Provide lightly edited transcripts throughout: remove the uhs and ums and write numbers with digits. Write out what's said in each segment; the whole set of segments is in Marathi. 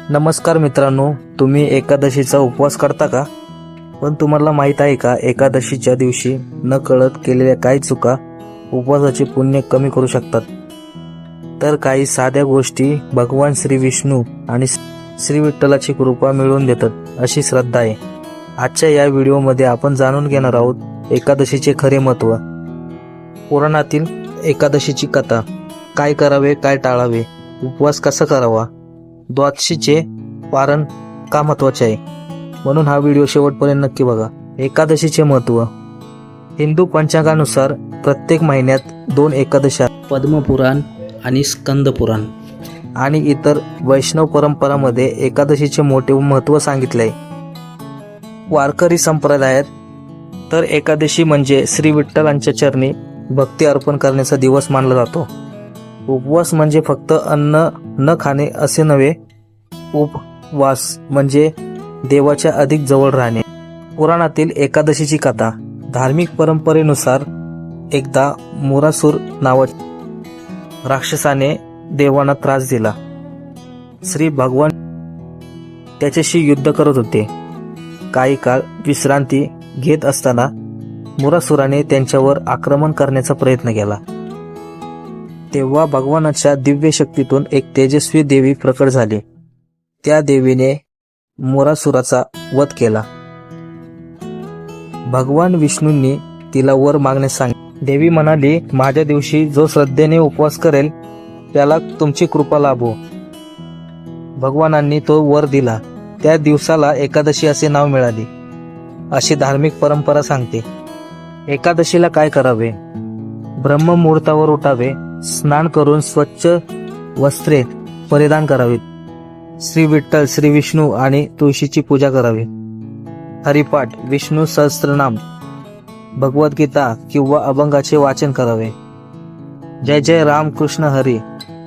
नमस्कार मित्रांनो, तुम्ही एकादशीचा उपवास करता का? पण तुम्हाला माहीत आहे का, एकादशीच्या दिवशी न कळत केलेल्या काही चुका उपवासाचे पुण्य कमी करू शकतात. तर काही साध्या गोष्टी भगवान श्री विष्णू आणि श्री विठ्ठलाची कृपा मिळवून देतात अशी श्रद्धा आहे. आजच्या या व्हिडिओमध्ये आपण जाणून घेणार आहोत एकादशीचे खरे महत्त्व, पुराणातील एकादशीची कथा, काय करावे काय टाळावे, उपवास कसा करावा, द्वादशीचे पारण का महत्वाचे आहे. म्हणून हा व्हिडिओ शेवटपर्यंत नक्की बघा. एकादशीचे महत्त्व. हिंदू पंचांगानुसार प्रत्येक महिन्यात 2 एकादशी, पद्मपुराण आणि स्कंदपुराण आणि इतर वैष्णव परंपरांमध्ये एकादशीचे मोठे महत्त्व सांगितले आहे. वारकरी संप्रदायात तर एकादशी म्हणजे श्री विठ्ठलांच्या चरणी भक्ती अर्पण करण्याचा दिवस मानला जातो. उपवास म्हणजे फक्त अन्न न खाणे असे नव्हे, उपवास म्हणजे देवाच्या अधिक जवळ राहणे. पुराणातील एकादशीची कथा. धार्मिक परंपरेनुसार एकदा मुरासूर नावाच्या राक्षसाने देवांना त्रास दिला. श्री भगवान त्याच्याशी युद्ध करत होते. काही काळ विश्रांती घेत असताना मुरासुराने त्यांच्यावर आक्रमण करण्याचा प्रयत्न केला. तेव्हा भगवानाच्या दिव्य शक्तीतून एक तेजस्वी देवी प्रकट झाली. त्या देवीने मुरासुराचा वध केला. भगवान विष्णूंनी तिला वर मागण्यास सांगितले. देवी म्हणाली, माझ्या दिवशी जो श्रद्धेने उपवास करेल त्याला तुमची कृपा लाभो. भगवानांनी तो वर दिला. त्या दिवसाला एकादशी असे नाव मिळाले, अशी धार्मिक परंपरा सांगते. एकादशीला काय करावे? ब्रह्ममुहूर्तावर उठावे, स्नान करून स्वच्छ वस्त्रे परिधान करावीत, श्री विठ्ठल, श्री विष्णू आणि तुळशीची पूजा करावी, हरिपाठ, विष्णू सहस्त्रनाम, भगवद्गीता किंवा अभंगाचे वाचन करावे, जय जय राम कृष्ण हरी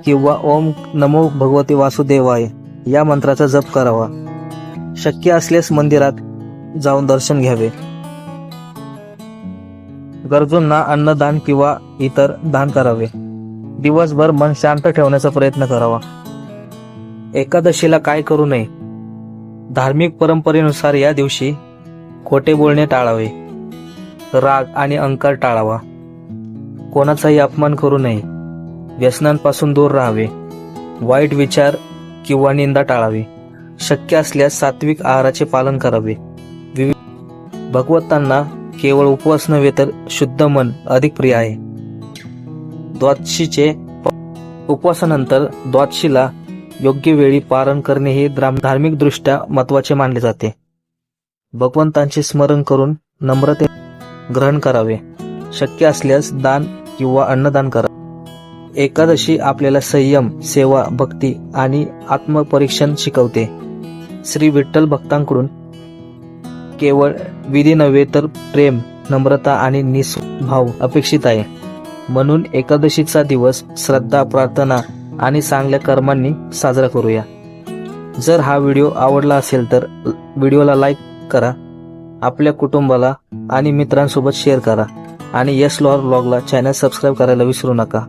किंवा ओम नमो भगवते वासुदेवाय या मंत्राचा जप करावा. शक्य असल्यास मंदिरात जाऊन दर्शन घ्यावे. गरजूंना अन्नदान किंवा इतर दान करावे. दिवसभर मन शांत ठेवण्याचा प्रयत्न करावा. एकादशीला काय करू नये? धार्मिक परंपरेनुसार या दिवशी खोटे बोलणे टाळावे, राग आणि अहंकार टाळावा, कोणाचाही अपमान करू नये, व्यसनांपासून दूर राहावे, वाईट विचार किंवा निंदा टाळावी, शक्य असल्यास सात्विक आहाराचे पालन करावे. भगवंतांना केवळ उपवास नव्हे तर शुद्ध मन अधिक प्रिय आहे. द्वादशीचे उपवासानंतर द्वादशीला योग्य वेळी पारण करणे हे धार्मिक दृष्ट्या महत्त्वाचे मानले जाते. भगवंतांचे स्मरण करून नम्रते ग्रहण करावे. शक्य असल्यास दान किंवा अन्नदान करा. एकादशी आपल्याला संयम, सेवा, भक्ती आणि आत्मपरीक्षण शिकवते. श्री विठ्ठल भक्तांकडून केवळ विधी नव्हे तर प्रेम, नम्रता आणि निस्भाव अपेक्षित आहे. म्हणून एकादशीचा दिवस श्रद्धा, प्रार्थना आणि चांगल्या कर्मांनी साजरा करूया. जर हा व्हिडिओ आवडला असेल तर व्हिडिओला लाईक करा, आपल्या कुटुंबाला आणि मित्रांसोबत शेअर करा आणि यस लॉर व्लॉगला चॅनल सबस्क्राईब करायला विसरू नका.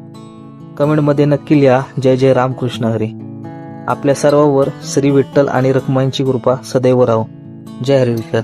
कमेंटमध्ये नक्की लिहा, जय जय राम कृष्ण हरी. आपल्या सर्वांवर श्री विठ्ठल आणि रखुमाईची कृपा सदैव राहो. जय हरी विठ्ठल.